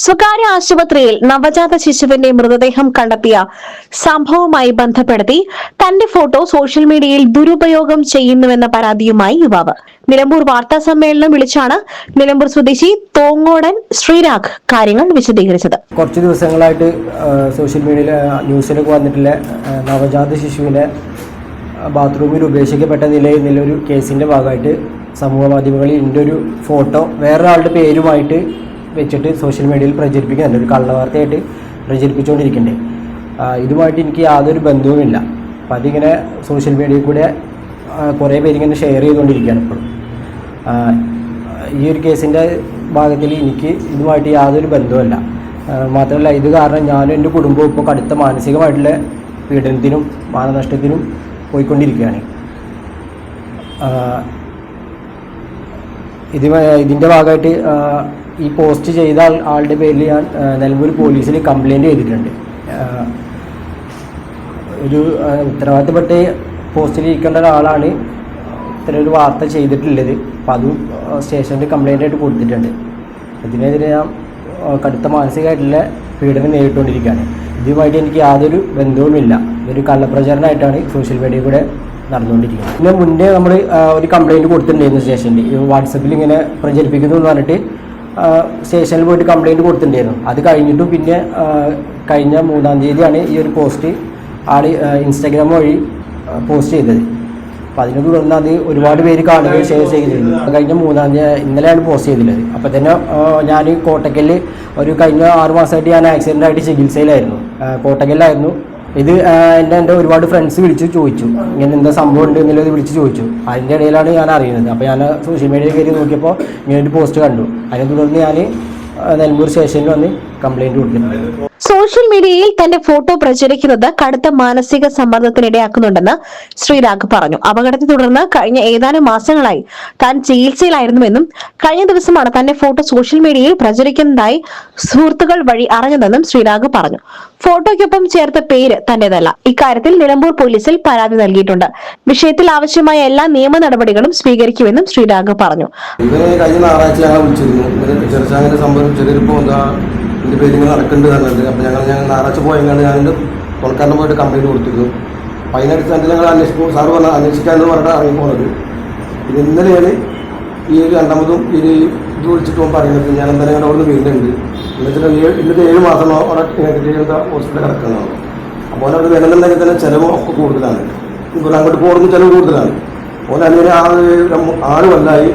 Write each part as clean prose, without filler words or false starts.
സ്വകാര്യ ആശുപത്രിയിൽ നവജാത ശിശുവിന്റെ മൃതദേഹം കണ്ടെത്തിയ സംഭവവുമായി ബന്ധപ്പെടുത്തി തന്റെ ഫോട്ടോ സോഷ്യൽ മീഡിയയിൽ ദുരുപയോഗം ചെയ്യുന്നുവെന്ന പരാതിയുമായി യുവാവ് നിലമ്പൂർ വാർത്താ സമ്മേളനം വിളിച്ചാണ് നിലമ്പൂർ സ്വദേശി തോങ്ങോടൻ ശ്രീരാഗ് കാര്യങ്ങൾ വിശദീകരിച്ചത്. കുറച്ച് ദിവസങ്ങളായിട്ട് സോഷ്യൽ മീഡിയയിൽ ന്യൂസിലൊക്കെ വന്നിട്ടുള്ള നവജാത ശിശുവിനെ ബാത്റൂമിൽ ഉപേക്ഷിക്കപ്പെട്ട നിലയിൽ കേസിന്റെ ഭാഗമായിട്ട് സമൂഹ മാധ്യമങ്ങളിൽ എൻ്റെ ഒരു ഫോട്ടോ വേറൊരാളുടെ പേരുമായിട്ട് വെച്ചിട്ട് സോഷ്യൽ മീഡിയയിൽ പ്രചരിപ്പിക്കുന്നുണ്ട്. ഒരു കള്ളവാർത്തയായിട്ട് പ്രചരിപ്പിച്ചുകൊണ്ടിരിക്കുന്നുണ്ട്. ഇതുമായിട്ട് എനിക്ക് യാതൊരു ബന്ധവുമില്ല. അപ്പം അതിങ്ങനെ സോഷ്യൽ മീഡിയയിൽ കൂടെ കുറേ പേരിങ്ങനെ ഷെയർ ചെയ്തുകൊണ്ടിരിക്കുകയാണ് ഇപ്പോഴും. ഈ ഒരു കേസിൻ്റെ ഭാഗത്തിൽ എനിക്ക് ഇതുമായിട്ട് യാതൊരു ബന്ധവുമില്ല. മാത്രമല്ല ഇത് കാരണം ഞാനും എൻ്റെ കുടുംബവും ഇപ്പോൾ കടുത്ത മാനസികമായിട്ടുള്ള പീഡനത്തിനും മാനനഷ്ടത്തിനും പോയിക്കൊണ്ടിരിക്കുകയാണ്. ഇതിൻ്റെ ഭാഗമായിട്ട് ഈ പോസ്റ്റ് ചെയ്ത ആളുടെ പേരിൽ ഞാൻ നിലമ്പൂർ പോലീസിൽ കംപ്ലയിൻറ്റ് ചെയ്തിട്ടുണ്ട്. ഒരു ഉത്തരവാദിത്തപ്പെട്ട പോസ്റ്റിലിരിക്കേണ്ട ഒരാളാണ് ഇത്ര ഒരു വാർത്ത ചെയ്തിട്ടുള്ളത്. അപ്പോൾ അതും സ്റ്റേഷനിൽ കംപ്ലയിൻ്റ് ആയിട്ട് കൊടുത്തിട്ടുണ്ട്. ഇതിനെതിരെ ഞാൻ കടുത്ത മാനസികമായിട്ടുള്ള പീഡനം നേരിട്ടുകൊണ്ടിരിക്കുകയാണ്. ഇതുമായിട്ട് എനിക്ക് യാതൊരു ബന്ധവുമില്ല. ഇതൊരു കള്ളപ്രചാരണമായിട്ടാണ് സോഷ്യൽ മീഡിയയിൽ കൂടെ നടന്നുകൊണ്ടിരിക്കുന്നത്. ഇതിന് മുന്നേ നമ്മൾ ഒരു കംപ്ലയിൻറ്റ് കൊടുത്തിട്ടുണ്ടായിരുന്നു സ്റ്റേഷനിൽ. വാട്സപ്പിൽ ഇങ്ങനെ പ്രചരിപ്പിക്കുന്നു എന്ന് പറഞ്ഞിട്ട് സ്റ്റേഷനിൽ പോയിട്ട് കംപ്ലയിൻറ്റ് കൊടുത്തിട്ടുണ്ടായിരുന്നു. അത് കഴിഞ്ഞിട്ടും പിന്നെ കഴിഞ്ഞ 3-ാം തീയതിയാണ് ഈ ഒരു പോസ്റ്റ് ആൾ ഇൻസ്റ്റാഗ്രാം വഴി പോസ്റ്റ് ചെയ്തത്. അപ്പോൾ അതിനെ തുടർന്ന് അത് ഒരുപാട് പേര് കാണുകയും ഷെയർ ചെയ്തിരുന്നു. കഴിഞ്ഞ 3-ാം തീയതി ഇന്നലെയാണ് പോസ്റ്റ് ചെയ്തിട്ടുള്ളത്. അപ്പോൾ തന്നെ ഞാൻ കോട്ടക്കലിൽ ഒരു കഴിഞ്ഞ 6 മാസമായിട്ട് ഞാൻ ആക്സിഡൻ്റായിട്ട് ചികിത്സയിലായിരുന്നു. കോട്ടക്കലിലായിരുന്നു. ഇത് എൻ്റെ ഒരുപാട് ഫ്രണ്ട്സ് വിളിച്ച് ചോദിച്ചു ഇങ്ങനെ എന്താ സംഭവം ഉണ്ട് എന്നുള്ളത് വിളിച്ച് ചോദിച്ചു. അതിൻ്റെ ഇടയിലാണ് ഞാൻ അറിയുന്നത്. അപ്പോൾ ഞാൻ സോഷ്യൽ മീഡിയയിൽ കയറി നോക്കിയപ്പോൾ ഇങ്ങനൊരു പോസ്റ്റ് കണ്ടു. അതിനെ തുടർന്ന് ഞാൻ നിലമ്പൂർ സ്റ്റേഷനിൽ വന്ന് കംപ്ലയിൻറ്റ് കൊടുത്തിട്ടുണ്ട്. സോഷ്യൽ മീഡിയയിൽ തന്റെ ഫോട്ടോ പ്രചരിക്കുന്നത് കടുത്ത മാനസിക സമ്മർദ്ദത്തിനിടയാക്കുന്നുണ്ടെന്ന് ശ്രീരാഗ് പറഞ്ഞു. അപകടത്തെ തുടർന്ന് കഴിഞ്ഞ ഏതാനും മാസങ്ങളായി താൻ ചികിത്സയിലായിരുന്നുവെന്നും കഴിഞ്ഞ ദിവസമാണ് തന്റെ ഫോട്ടോ സോഷ്യൽ മീഡിയയിൽ പ്രചരിക്കുന്നതായി സുഹൃത്തുക്കൾ വഴി അറിഞ്ഞതെന്നും ശ്രീരാഗ് പറഞ്ഞു. ഫോട്ടോയ്ക്കൊപ്പം ചേർത്ത പേര് തന്റേതല്ല. ഇക്കാര്യത്തിൽ നിലമ്പൂർ പോലീസിൽ പരാതി നൽകിയിട്ടുണ്ട്. വിഷയത്തിൽ ആവശ്യമായ എല്ലാ നിയമ നടപടികളും സ്വീകരിക്കുമെന്നും ശ്രീരാഗ് പറഞ്ഞു. എൻ്റെ പേര് ഇങ്ങനെ നടക്കുന്നുണ്ട് നല്ലത്. അപ്പോൾ ഞങ്ങൾ ഞായറാഴ്ച പോയെങ്കിൽ ഞാൻ തുണക്കാരനെ പോയിട്ട് കംപ്ലയിൻറ്റ് കൊടുത്തിരുന്നു. അപ്പോൾ അതിനടിസ്ഥാനത്തിൽ ഞങ്ങൾ അന്വേഷിക്കും സാറ് പറഞ്ഞാൽ അന്വേഷിക്കാമെന്ന് പറഞ്ഞിട്ട് ഇറങ്ങിപ്പോണത്. ഇത് ഇന്നലെയാണ് ഈ ഒരു രണ്ടാമതും ഇത് വിളിച്ചിട്ട് പറയുന്നത് ഞാൻ എന്തായാലും ഞങ്ങൾ അവിടെ നിന്ന് വരുന്നുണ്ട്. എന്നിട്ട് 7 മാസം അവിടെ ഹോസ്പിറ്റലിൽ കിടക്കുന്നതാണ്. അപ്പോൾ അവിടെ വരുന്നുണ്ടെങ്കിൽ തന്നെ ചിലവ് ഒക്കെ കൂടുതലാണ്. ഇപ്പോൾ അങ്ങോട്ട് പോകുന്ന ചിലവ് കൂടുതലാണ്. അതുപോലെ അങ്ങനെ 6 കൊല്ലമായി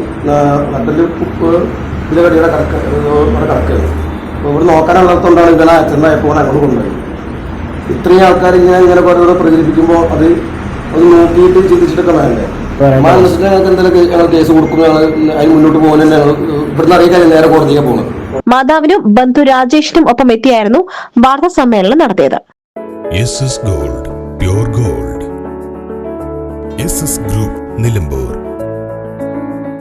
നട്ടിൽ ഉപ്പ് ഇതിലെ കടിയുടെ അവിടെ കിടക്കുകയാണ്. അപ്പോൾ ഇവിടെ നോക്കാനുള്ളതുകൊണ്ടാണ് ഇങ്ങനെ ആക്സിഡൻ്റായപ്പോൾ അങ്ങോട്ട് കൊണ്ടുപോയി. ഇത്രയും ആൾക്കാർ ഇങ്ങനെ ഓരോരോ പ്രചരിപ്പിക്കുമ്പോൾ അത് നോക്കിയിട്ട് ചിന്തിച്ചിട്ടൊക്കെ വേണ്ടേ. മാനസിക എന്തെങ്കിലും ഞങ്ങൾ കേസ് കൊടുക്കുമ്പോൾ ഞങ്ങൾ അതിന് മുന്നോട്ട് പോകുന്നത് ഞങ്ങൾ ഇവിടുന്ന് അറിയിക്കാൻ നേരെ കോടതിക്ക് പോകുന്നത്. മാതാവിനും ബന്ധു രാജേഷിനും ഒപ്പം എത്തിയായിരുന്നു വാർത്താ സമ്മേളനം നടത്തിയത്. Gold pure gold group Nilambur.